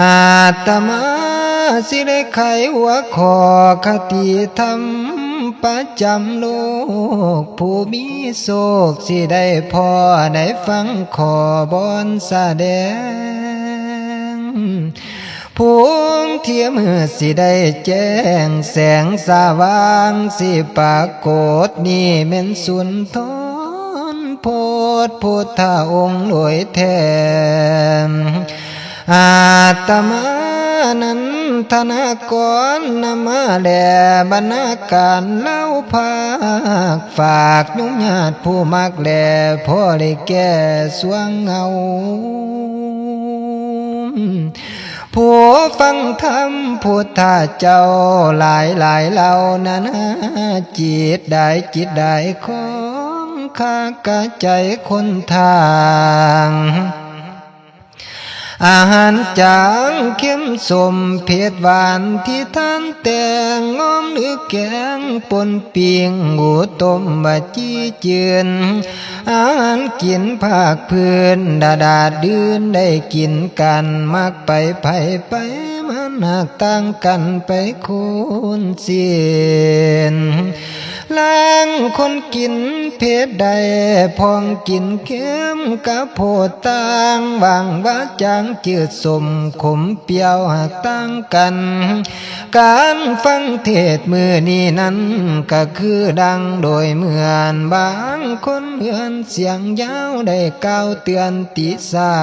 อาตมาสิได้ไขหัวข้อคติธรรมประจำโลกผู้มีโศกสิได้พอได้ฟังขอบอนแสดงผู้เทียมือสิได้แจ้งแสงสว่างสิปรากฏนี่เม็นสุนทรโพธิพุทธองค์โดยแท้อาตมานั้นธนากรนำมาแด่บรรณาการเล่าภาคฝากยุ่งญาติผู้มักแด่พ่อได้แก่สวงเงาผู้ฟังธรรมพุทธเจ้าหลายเหล่านั้นจิตได้ของข้ากะใจคนทางอาหารจางเข้มสมเผ็ดหวานที่ท่านแต่งง้อมหรือแกงปนเปียงหมูต้มบะจี้เจือนอาหารกินภาคพื้นดาดืนได้กินกันมักไปมันหักต่างกันไปคูณเสียนล้างคนกินเผ็ดใดพองกินเค็มกับโพดต่างวางว่าจางจืดสมขมเปรี้ยวหักต่างกันการฟังเทศมือนี้นั้นก็คือดังโดยเหมือนบางคนเหมือนเสียงยาวได้กล่าวเตือนติสา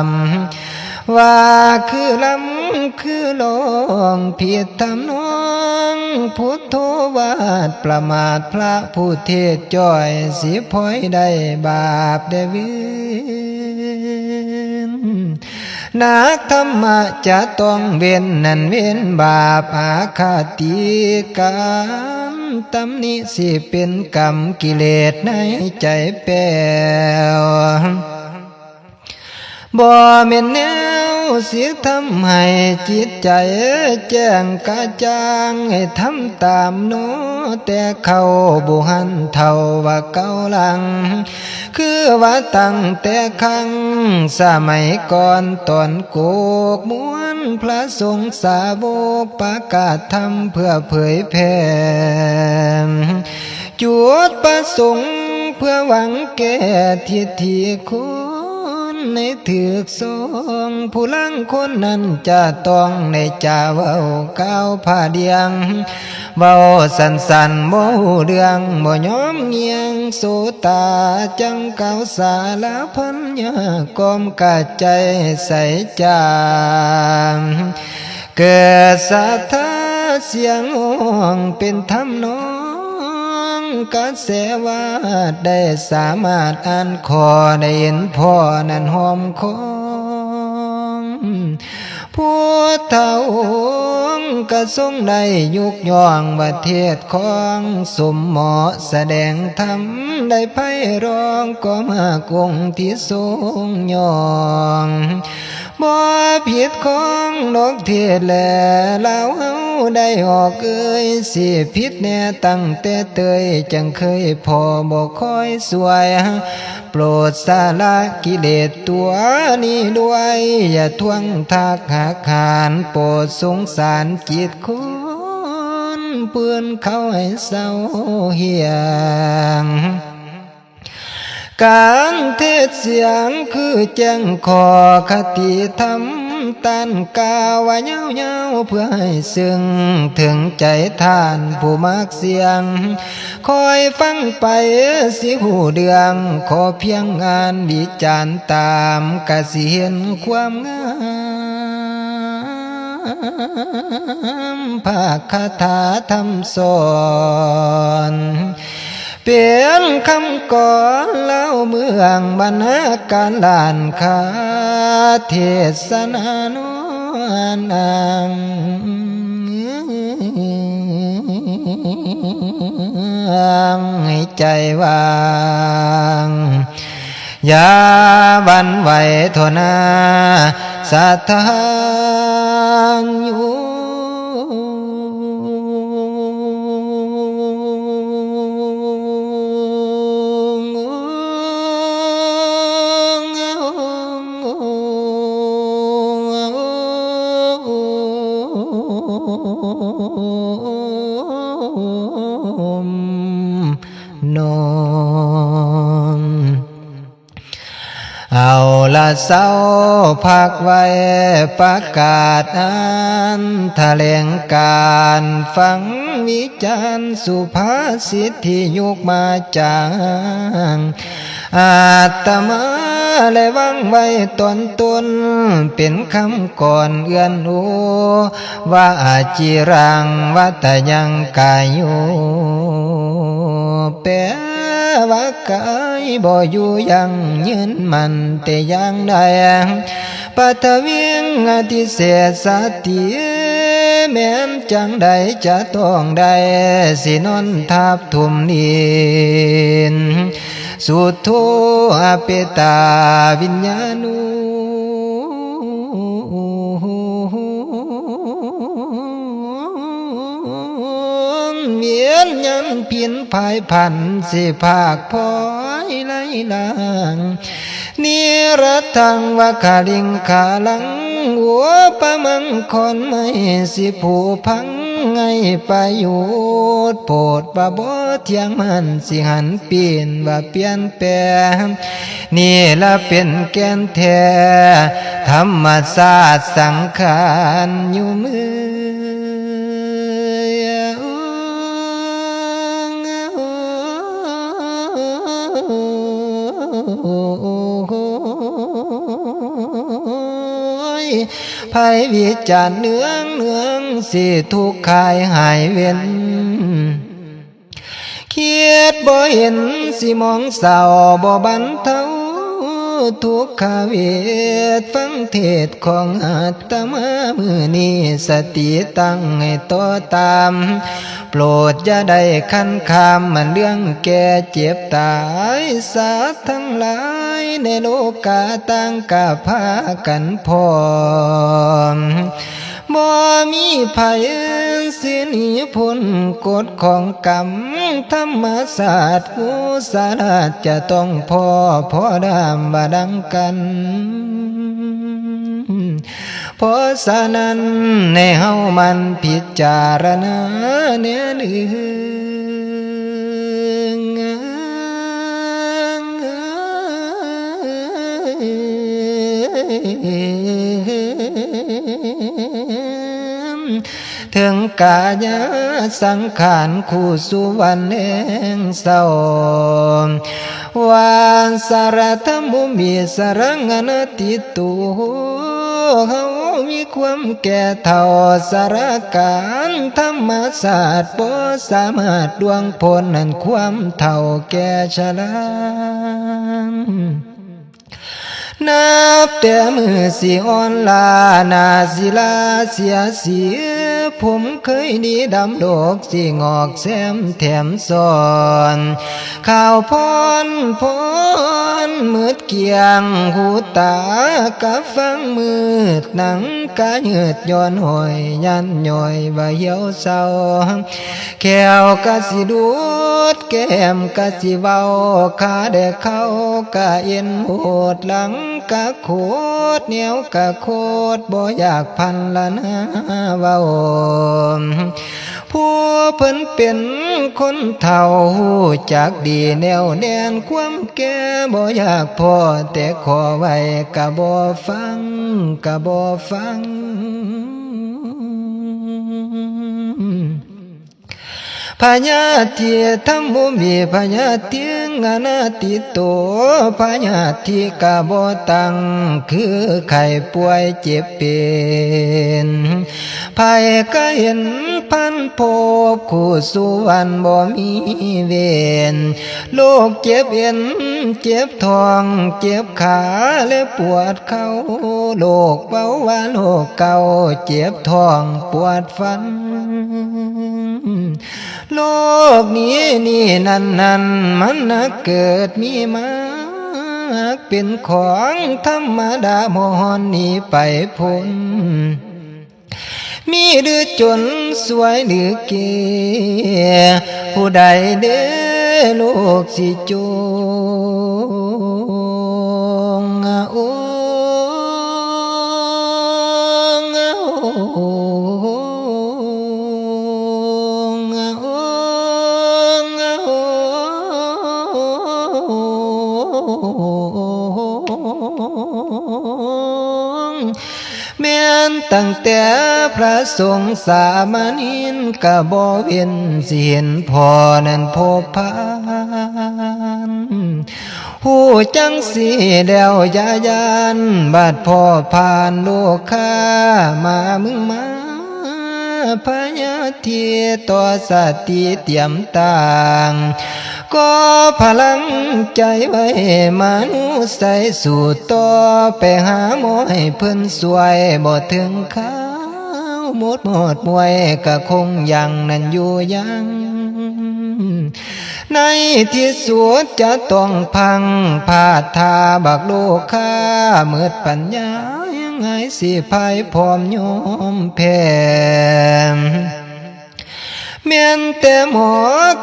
มว่าคือลำคือลองผิดทำนองพุทโธวาดประมาทพระผู้เทศจ้อยสิพลอยได้บาปได้เวียนนักธรรมะจะต้องเว้นนั่นเว้นบาปอาฆาติกรรมตำหนิสิเป็นกรรมกิเลสในใจแป้วบ่แม่นแนวสิทำให้จิตใจแจ้งกระจ่างให้ทำตามโนแต่เขาบุหันเท่าว่าเก่าหลังคือว่าตั้งแต่ครั้งสมัยก่อนตอนโกกม้วนพระสงฆ์สาวกประกาศธรรมเพื่อเผยแผ่จุดประสงค์เพื่อหวังแก้ทิฏฐิคุณในถือกทรงผู้ลังคนนั้นจะต้องในจ่าเว้าก้าวผ้าเดียงเว้าสันบ่เรื่องบ่ยอมเงียงโสตาจังเก่าสาลาพันยากอมกะใจใส่จามเกิดศรัทธาเสียงห้องเป็นธรรมนองกระแสวาดได้สามารถอ่านขอได้เห็นพ่อนั้นหอมของผู้เฒ่าก็ทรงได้ยุกย่องประเทศของสมเหมาะแสดงธรรมได้ไพเราะก็มากงที่ทรงย่องบ่ผิดของนกเทศแลเราเฮาได้ออกเอ่ยสิผิดแน่ตั้งแต่เตยจังเคยพอบ่คอยสวยโปรดสาละกิเลสตัวนี้ด้วยอย่าทวงทักหักหานโปรดสงสารจิตคุณเปื้อนเขาให้เศร้าเหี่ยงการเทศเสียงคือแจ้งขอคติธรรมตันกาวะเย้าเพื่อให้ซึ้งถึงใจท่านผู้มักเสียงคอยฟังไปสิหูเดืองขอเพียงงานวิจารณ์ตามกะสิเห็นความงามภาคคาถาธรรมสอนเปลี่ยนคำก่อนเล่าเมืองบรรณาการลานคาเทศนาโนนังให้ใจวางอย่าบันไหวโทนาสัทธาอยู่ นมเอาละเศร้าพักไว้ประกาศอันแถลงการฟังวิจารณ์สุภาษิตที่ยุกมาจางอาตมาและวังไว้ตนเป็นคำก่อนเอื้อนหูว่าอาจิรังวัตยังกายโยแปลว่ากายบ่อยู่ยังยืนมันแต่ยังใดปัทวิงอธิเศษสติแม้นจังใดจะต้องได้สินนทับทุ่มดินสุดโทอเปตาวิญญาณูเวียนยันเพียนภายพันสิภาคพอยไล่ลางนิรัตถังวะคาลิงคาลังหัวปะมังคนไม่สิผูพังไงประโยชน์โปรดบาบ่เที่ยงมันสิหันเปลี่ยนว่าเปลี่ยนแปลงนี่ละเป็นแก่นแท้ธรรมศาสตร์สังขารอยู่มือภัยวิจารเนืองสิทุกข์คายหายเว้นเคียดบ่เห็นสิมองเศร้าบ่บันเทาทุกขเวทฟังเทศของอาตมามือนี้สติตั้งให้ต่อตามโปรดอย่าได้คันคามมันเรื่องแก่เจ็บตายสัตว์ทั้งหลายในโลกาต่างกะพากันพร้อมบ่มีภัยสิหนีพ้นกฎของกรรมธรรมศาสตร์กุศลจะต้องพอดามบาดังกันเพราะฉะนั้นในเฮามันพิจารณาแน่เดืองถึงกายสังขารคู่สุวรรณเองเศร้าวานสารธรรมุมีสรังอนัตติตุเฮามีความแก่เท่าสารการธรรมศาสตร์บ่สามารถดวงพ้นนั้นความเท่าแก่ชรานับแต่มือสิอ่อนลานาศิลาเสียผมเคยดีดำดอกสิงอกแซมแถมซ้อนข่าวพรมืดเกียงหูตากะฟังมืดหนังกะยืดย้อนหอยยันย่อยว่าเหี่ยวเศร้าแขวกะสิดูดแก้มกะสิเว้าขาได้เข้ากะเอ็นโหดหลังกะโคตรเหนียวกะโคตรบ่อยากพันละนะเว้าผู้เพิ่นเป็นคนเฒ่าจากดีแนวแน่นความแก่บ่อยากพอแต่ขอไว้กะบ่ฟังพญาติธรรมุมีพญาติงานาติโตพญาติกะบ่ตังคือไข้ป่วยเจ็บเป็นภัยก็เห็นพันพบคู่สุวรรณบ่มีเวรโรคเจ็บเอ็นเจ็บท้องเจ็บขาและปวดเข่าโรคเบาหวานโรคเก่าเจ็บท้องปวดฟันโลกนี้นี่นั่นมันนักเกิดมีมาเป็นของธรรมดาโมหอนนี้ไปพ้นมีหรือจนสวยหรือเก๋ผู้ใดเด้โลกสิจงโอ้ แม้นตั้งแต่พระสงฆ์สามณินกะบ่เว้นสิเห็นพอนั้นพบพานหูจังสีแล้วยายันบาดพ่อผ่านโลกข้ามามึงมาพยาทีต่อสติเตรียมต่างก็พลังใจไว้มานุใส่สู่ต่อไปหาหมอให้เพิ่นสวยบ่ถึงข้าวหมดมวยก็คงยังนั่นอยู่ยังในที่สุดจะต้องพังพาดทาบักโลกข้ามืดปัญญายังไงสิภัยพร้อมโยมแพ้เมียนแต่หมอ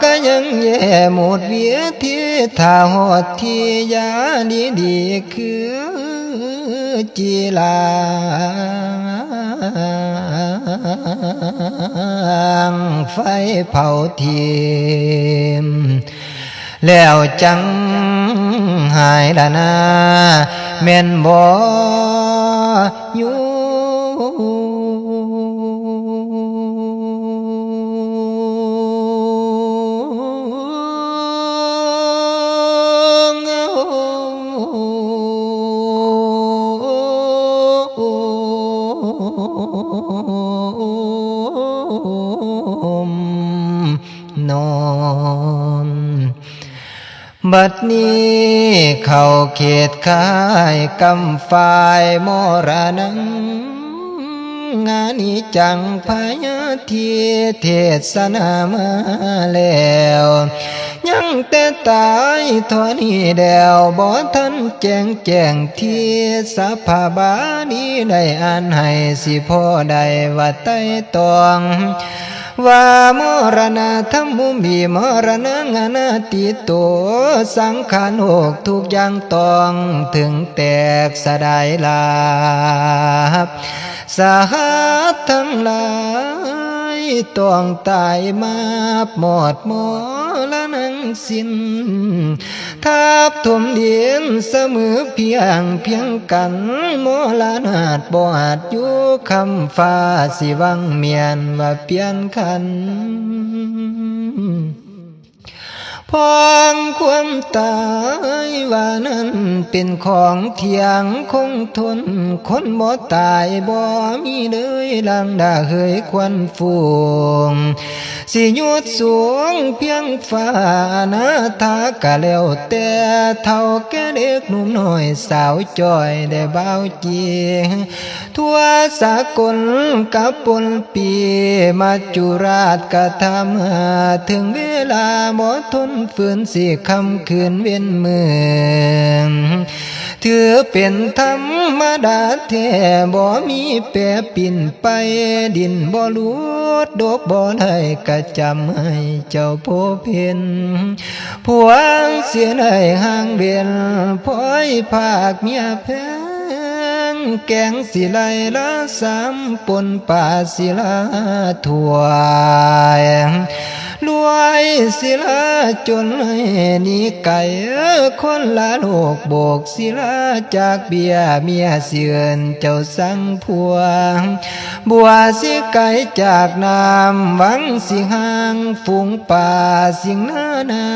ก็ยังแย่หมดเวียที่ถ้าหอดที่ยาดีคือจีลางไฟเผาทิมแล้วจังหายละนาแม่นบ่อยู่นอนบัดนี้เข้าเขตค่ายกำฝ่ายมรณังงานิจังพยาทีเทศนามาแล้วยังแต่ตายทอนี้เดียวบ่ทันแจ้งที่สภาบานี้ได้อ่านให้สิพ่อได้ว่าไต่ตองว่ามรณะธรรมุมีมรณะงานาติโตสังขารหกทุกอย่างต้องถึงแตกสลายลาบสาหัสทั้งหลายต้องตายมาหมดมละนังสิ้นทับถมดินเสมอเพียงกันมละนาดบ่อาจอยู่คำฟ้าสิวังเมียนว่าเปลี่ยนคันพองความตายว่านั้นเป็นของเที่ยงคงทนคนบ่ตายบ่มีเลยลังดาเคยควันฟูงสิยุดสูงเพียงฟ้านาทากะแล้วแต่เท่าแก่เด็กหนุ่มน้อยสาวจ้อยได้เบาจีทั่วสากลกับปนปีมาจุราชกะทำถึงเวลาบ่ทนฝืนสิคำคืนเว้นมือถือเป็นธรรมดาแท้บ่มีแปรปิ่นไปดินบ่ลุดดกบ่ได้กะจำให้เจ้าโพเพนผัวเสียได้ห่างเบียนพ้อยภาคเมียแพงแกงสิไลละสามปนป่าศิลาถั่วรวยศิลาจนให้นี่ไก่คนละโลกโบกศิลาจากเบียเมียเสื่อนเจ้าสังผัวบัวสิไก่จากน้ำหวังสิห่างฝูงป่าสิงนา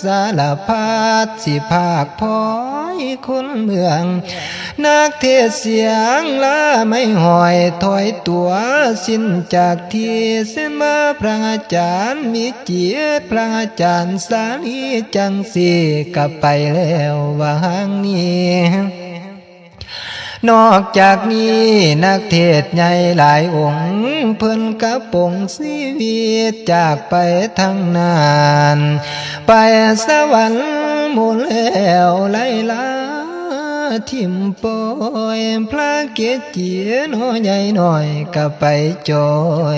สารพัดสิภาคพ้อยคนเมืองนักเทศเสียงละไม่หอยถอยตัวสิ้นจากที่เส้นมาพระอาจารย์มีเกียรติพระอาจารย์สาลีจังสีกลับไปแล้วว่าหางนี้นอกจากนี้นักเทศใหญ่หลายองค์เพิ่นกระปงชีวิตจากไปทั้งนานไปสวรรค์หมดแล้วไล่ลาทิมปอยพระเกจิน้อยใหญ่หน่อยก็ไปจอ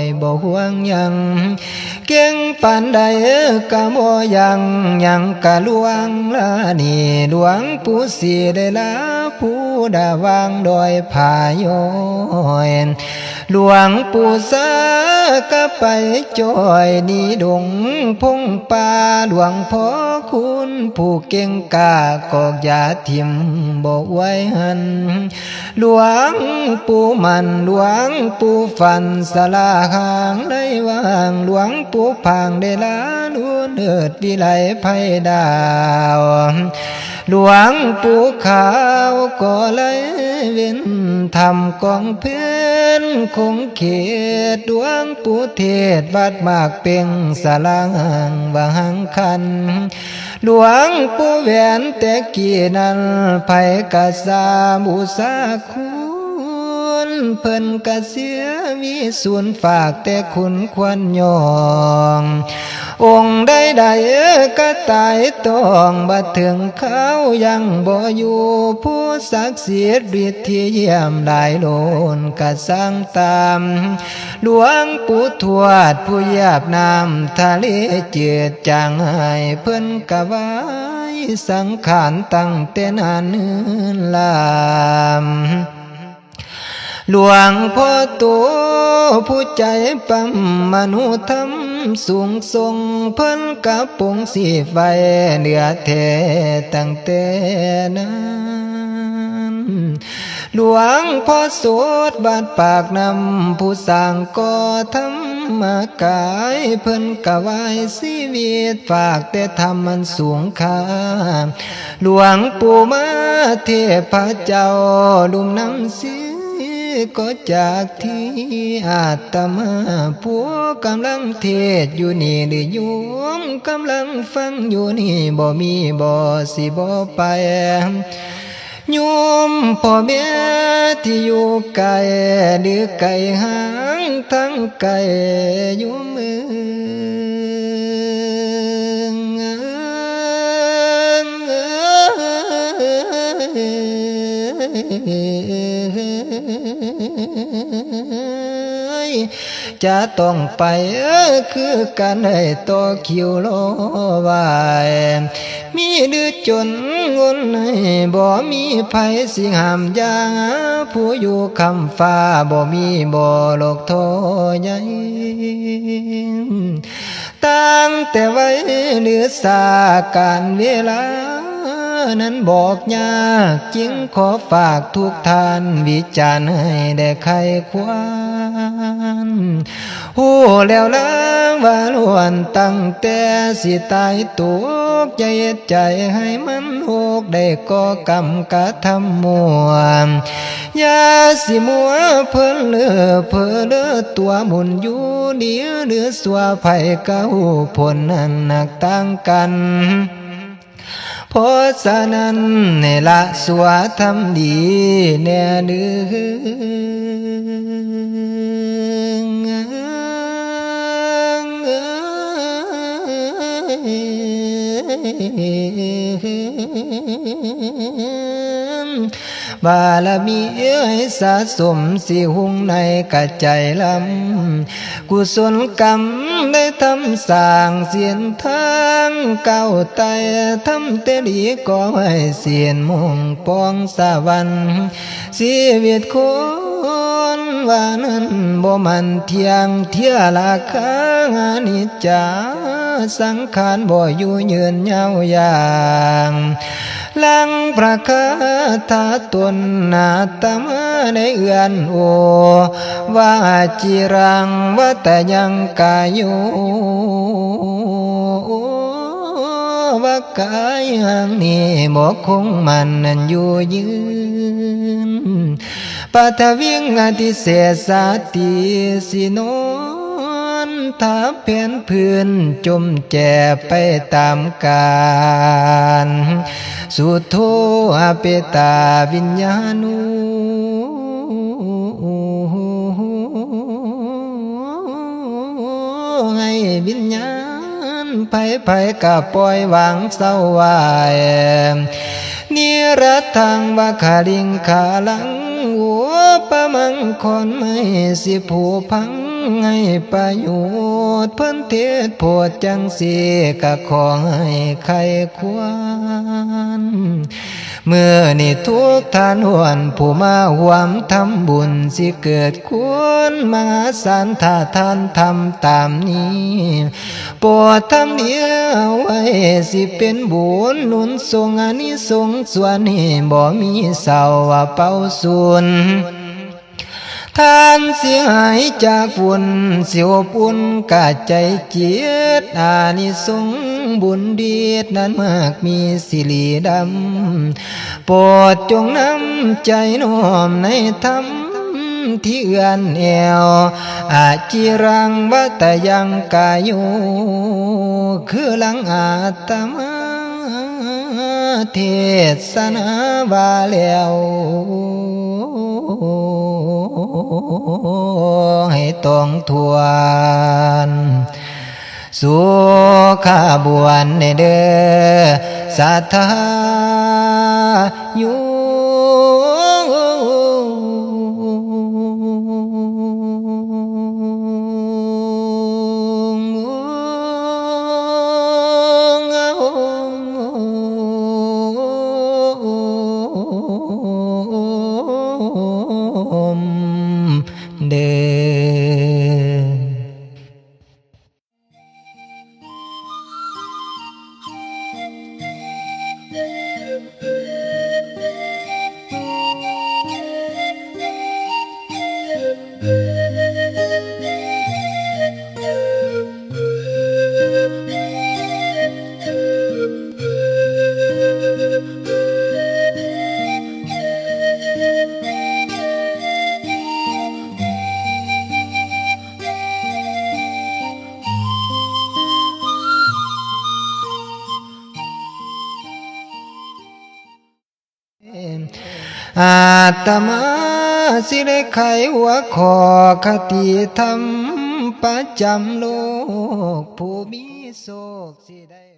ยบ่ห่วงยังเก่งปานใดก็บ่ยังกะลวงละนี่หลวงปู่สิได้ลาผู้ดาวางดอยผาย้อย หลวงปู่ซาก็ไปจอยนี่ดงพงป่าหลวงพ่อคุณผู้เก่งกากอกยาทิมบอกไว้หันหลวงปู่มันหลวงปู่ฟันสลาหางได้วางหลวงปู่พางได้ลาล้วนเอิดวิไลไพดาวหลวงปู่ขาวก็เลยเว้นทำกองเพื่อนคงเขตหลวงปู่เทศวัดมากเป่งสลางวางคันหลวงปู่แหวนแต่กี้นั้นไผกะสาบูสาคุณเพิ่นกะเสียมีส่วนฝากแต่คุณควรยององค์ใดๆก็ตายต้องบัดถึงเขายังบ่อยู่ผู้ศักดิ์สิทธิ์ฤทธิ์ที่เยี่ยมได้โลนกะสร้างตามหลวงปู่ทวดผู้เหยียบน้ำทะเลเจือจางให้เพิ่นกะไว้สังขารตั้งแต่นานเนิ่นลามหลวงพ่อโตผู้ใจปั๊มมนุธรรมสูงทรงเพิ่นกะปงสีไฟเหนือแท้ตั้งแต่นั้นหลวงพ่อโสดบาดปากนำผู้สร้างก่อธรรมกายเพิ่นกะไว้ชีวิตฝากแต่ธรรมมันสูงค่าหลวงปู่มาเทพเจ้าลุ่มน้ำสีก็จากที่อาตมาผู้กำลังเทศอยู่นี่หรือโยมกำลังฟังอยู่นี่บ่มีบ่สิบ่ไปโยมพ่อแม่ที่อยู่ไกลหรือไกลห่างทั้งไกลอยู่เมืองจะต้องไปคือกันให้ต่อคิวรอไว้มีดื้อจนงนให้บ่มีไผสิห้ามยางผู้อยู่คำฟ้าบ่มีบ่โลกโทใหญ่ตั้งแต่ไว้เหลือสาการเวลานั้นบอกยากจึงขอฝากทุกท่านวิจารณ์ให้ได้ไขควานหูแล้วล้างว่าล้วนตั้งแต่สิตายตุกใจใจให้มันหกได้ก่อกรรมกะทำมัวยาสิมัวเพิ่นเลือเพิ่นเลือตัวหมุนอยู่เดียวเดือสัวไผ่กะหูผลนั้นหนักต่างกันเพราะฉะนั้นในละสัวทำดีแน่เดือบารมีให้สะสมสิหุ่งในกะใจลำกุศลกรรมได้ทำสร้างเสียนทางเก้าไตทำเตลีก็ให้เสียนมงปองสวรรค์ชีวิตคนว่านั้นบ่มันเที่ยงเที่ยราคาอนิจจาสังขารบ่อยู่ยืนยาวยางลังประคาถาตนนาตมาในเอื้อนโอว่าจิรังวัตยังกายุว่ากายหังนี้บ่คงมันนั่นอยู่ยืนปัทวิงอติเสสาติสิโนทับเพียนพื้นจมแจไปตามกาลสุโธอเปตาวิญญาณูให้วิญญาณไผกะปล่อยวางเศร้าไว้นิรัตถังวะคาลิงคาลังหัวปะมังคนไม่สิผูพัง ให้ประโยชน์เพิ่นเทศโพดจังสีก็ขอให้ใครควรเมื่อนี่ทุกท่านหวนผู้มาหวมทำบุญสิเกิดควรมาสานถ้าท่านทำตามนี้โปรดทำเดียวไว้สิเป็นบุญหนุนทรงอานิสงส์ส่วนนี้บ่มีเศร้าว่าเป่าสูญท่านเสียหายจากบุญเสียวปุ่นกาใจเจียดอานิสงส์บุญดีนั้นมากมีสิริดำโปรดจงนำใจน้อมในธรรมที่เอื้อนแอวอาจิรังวัตยังกายโยคือหลังอาตมาเทศนาบาแล้วให้ต้องทวนสุขาบวนเด้อสัทธาอยู่เด้อาตมาสิได้ไขหัวข้อคติธรรมประจำโลกผู้มีโศกสิได้